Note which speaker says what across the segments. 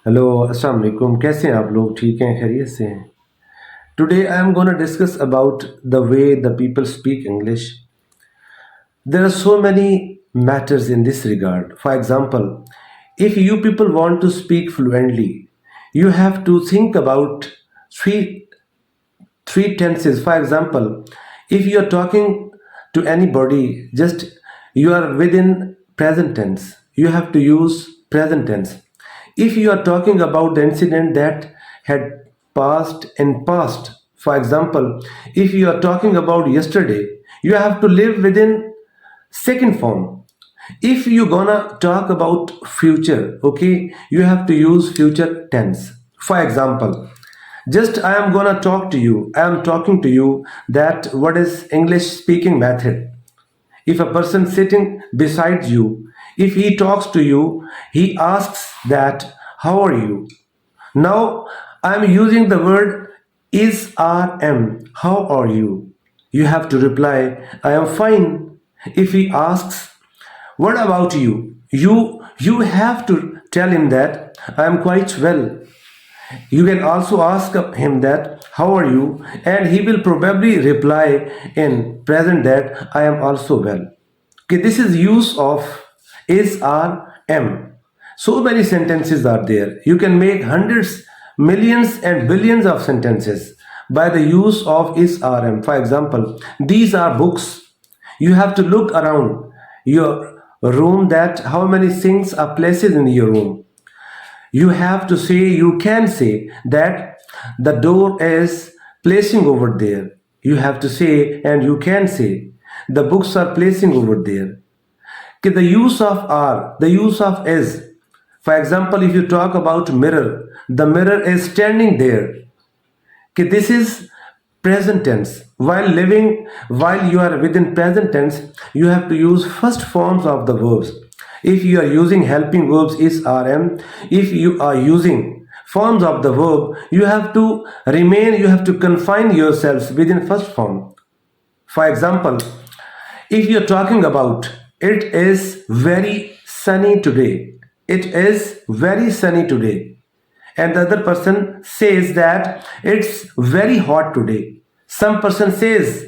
Speaker 1: Hello अस्सलाम वालेकुम। कैसे हैं आप लोग? ठीक हैं? खैरियत से हैं? Today I am gonna discuss about the way the people speak English. There are so many matters in this regard. For example, if you people want to speak fluently, you have to think about three three tenses. For example, if you are talking to anybody, just you are within present tense, you have to use present tense. If you are talking about the incident that had passed in past, for example, if you are talking about yesterday, you have to live within second form. If you gonna talk about future, okay, you have to use future tense. For example, just I am gonna talk to you, I am talking to you that what is English speaking method. If a person sitting beside you, if he talks to you, he asks that how are you. Now I am using the word is rm, how are you. You have to reply I am fine. If he asks what about you, you have to tell him that I am quite well. You can also ask him that how are you, and he will probably reply in present that I am also well. Okay, this is use of is or am. So many sentences are there. You can make hundreds, millions, and billions of sentences by the use of is or am. For example, these are books. You have to look around your room that how many things are places in your room. You have to say, you can say that the door is placing over there. You have to say, and you can say the books are placing over there. Okay, the use of are, the use of is. For example, if you talk about mirror, the mirror is standing there. Okay, this is present tense. While you are within present tense, you have to use first forms of the verbs. If you are using helping verbs is rm, if you are using forms of the verb, you have to you have to confine yourselves within first form. For example, if you're talking about it is very sunny today, it is very sunny today, and the other person says that it's very hot today. Some person says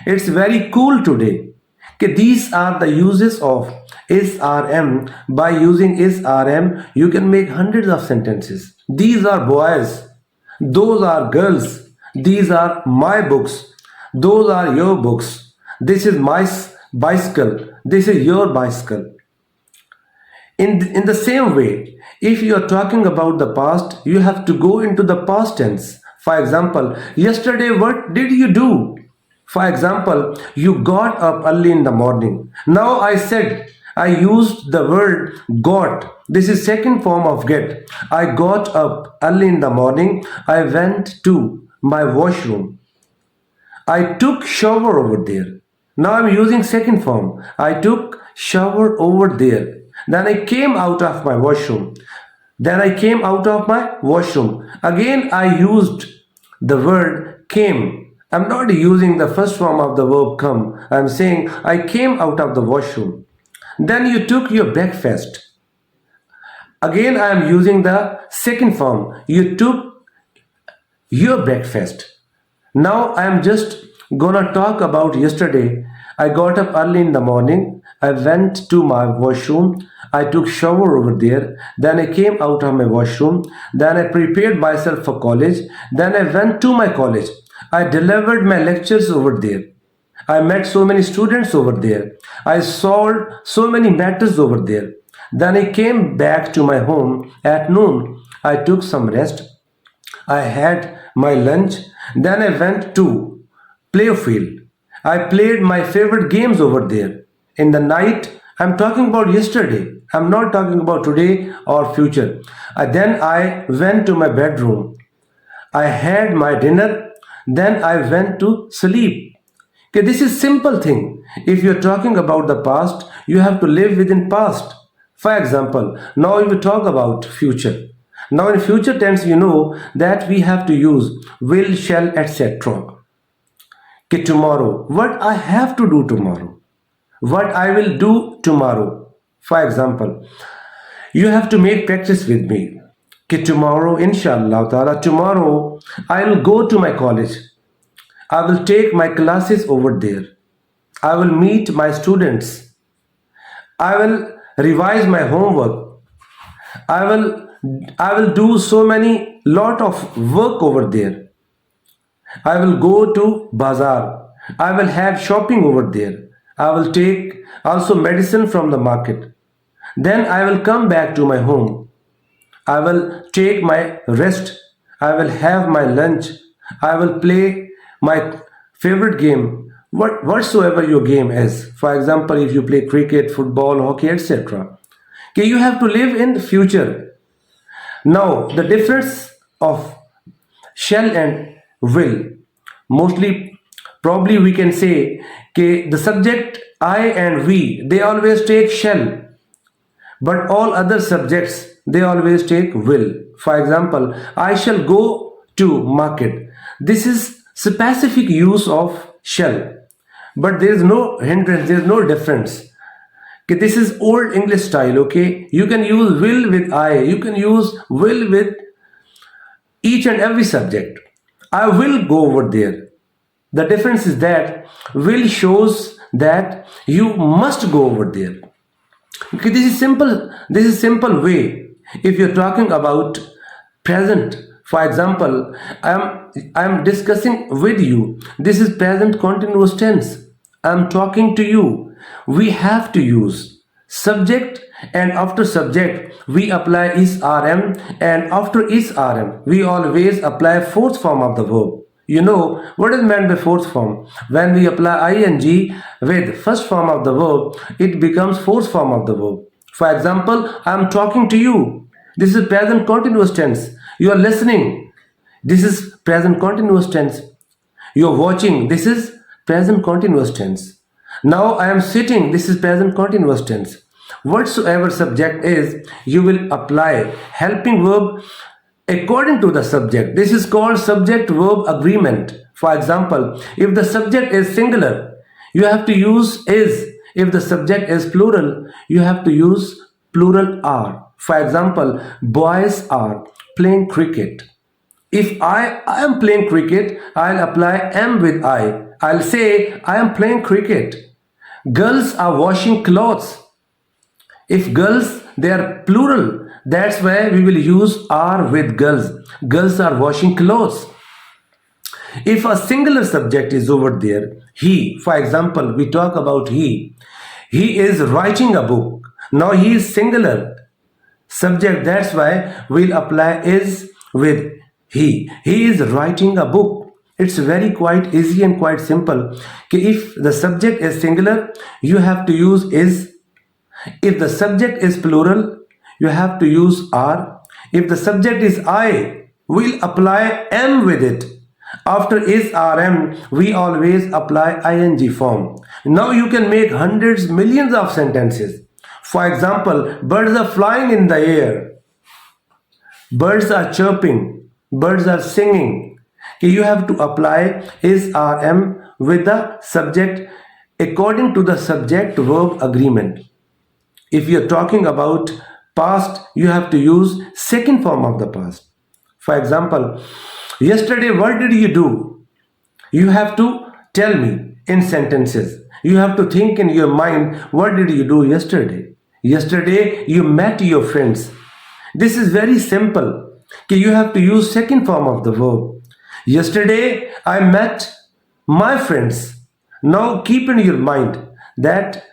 Speaker 1: it's very cool today. Okay, these are the uses of is rm. By using is rm, you can make hundreds of sentences. These are boys, those are girls, these are my books, those are your books, this is my bicycle, this is your bicycle. In the same way, if you are talking about the past, you have to go into the past tense. For example, yesterday, what did you do? For example, you got up early in the morning. Now I said, I used the word got. This is second form of get. I got up early in the morning. I went to my washroom. I took shower over there. Now I'm using second form. I took shower over there. Then I came out of my washroom. Then I came out of my washroom. Again I used the word came. I'm not using the first form of the verb come. I'm saying I came out of the washroom. Then you took your breakfast. Again I am using the second form. You took your breakfast. Now I am just gonna talk about yesterday. I got up early in the morning. I went to my washroom. I took shower over there. Then I came out of my washroom. Then I prepared myself for college. Then I went to my college. I delivered my lectures over there. I met so many students over there. I solved so many matters over there. Then I came back to my home at noon. I took some rest. I had my lunch. Then I went to play field. I played my favorite games over there. In the night, I'm talking about yesterday. I'm not talking about today or future. Then I went to my bedroom. I had my dinner. Then I went to sleep. Okay, this is simple thing. If you're talking about the past, you have to live within past. For example, now we talk about future. Now in future tense, you know that we have to use will, shall, etc. Okay, tomorrow. What I have to do tomorrow. What I will do tomorrow. For example, you have to make practice with me. कि tomorrow, inshallah ta'ala, tomorrow I will go to my college. I will take my classes over there. I will meet my students. I will revise my homework. I will I will do so many lot of work over there. I will go to bazaar. I will have shopping over there. I will take also medicine from the market. Then I will come back to my home. I will take my rest. I will have my lunch. I will play my favorite game, whatsoever your game is. For example, if you play cricket, football, hockey, etc. Okay, you have to live in the future. Now, the difference of shall and will, mostly probably we can say okay, the subject I and we, they always take shall, but all other subjects they always take will. For example, I shall go to market. This is specific use of shall, but there is no hindrance, there is no difference. Okay, this is old English style. Okay, you can use will with I, you can use will with each and every subject. I will go over there. The difference is that will shows that you must go over there. Okay, this is simple. This is simple way. If you're talking about present, for example, I am discussing with you. This is present continuous tense. I'm talking to you. We have to use subject, and after subject we apply is rm, and after is rm we always apply fourth form of the verb. You know what is meant by fourth form? When we apply ing with first form of the verb, it becomes fourth form of the verb. For example, I am talking to you. This is present continuous tense. You are listening. This is present continuous tense. You are watching. This is present continuous tense. Now I am sitting. This is present continuous tense. Whatsoever subject is, you will apply helping verb according to the subject. This is called subject verb agreement. For example, if the subject is singular, you have to use is. If the subject is plural, you have to use plural are. For example, boys are playing cricket. If I am playing cricket, I'll apply am with I. I'll say I am playing cricket. Girls are washing clothes. If girls, they are plural, that's why we will use are with girls. Girls are washing clothes. If a singular subject is over there, he, for example, we talk about he is writing a book. Now he is singular subject, that's why we'll apply is with he is writing a book. It's very quite easy and quite simple. Okay, if the subject is singular, you have to use is. If the subject is plural, you have to use are. If the subject is I, we'll apply am with it. After is rm, we always apply ing form. Now you can make hundreds, millions of sentences. For example, birds are flying in the air. Birds are chirping. Birds are singing. Okay, you have to apply is rm with the subject according to the subject verb agreement. If you're talking about past, you have to use second form of the past. For example, yesterday what did you do? You have to tell me in sentences. You have to think in your mind, what did you do yesterday? Yesterday you met your friends. This is very simple. Okay, you have to use second form of the verb. Yesterday I met my friends. Now keep in your mind that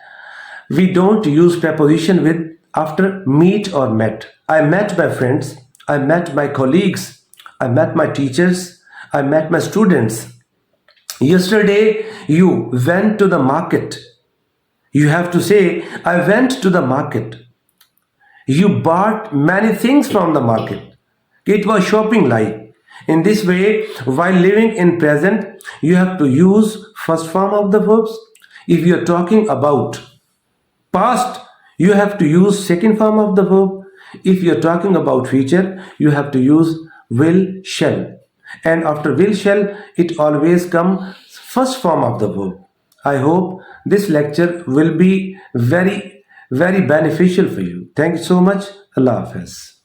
Speaker 1: we don't use preposition with after meet or met. I met my friends. I met my colleagues. I met my teachers. I met my students. Yesterday you went to the market. You have to say, I went to the market. You bought many things from the market. It was shopping like. In this way, while living in present, you have to use first form of the verbs. If you are talking about past, you have to use second form of the verb. If you are talking about future, you have to use will, shall. And after will, shall, it always comes first form of the verb. I hope this lecture will be very, very beneficial for you. Thank you so much. Allah Hafiz.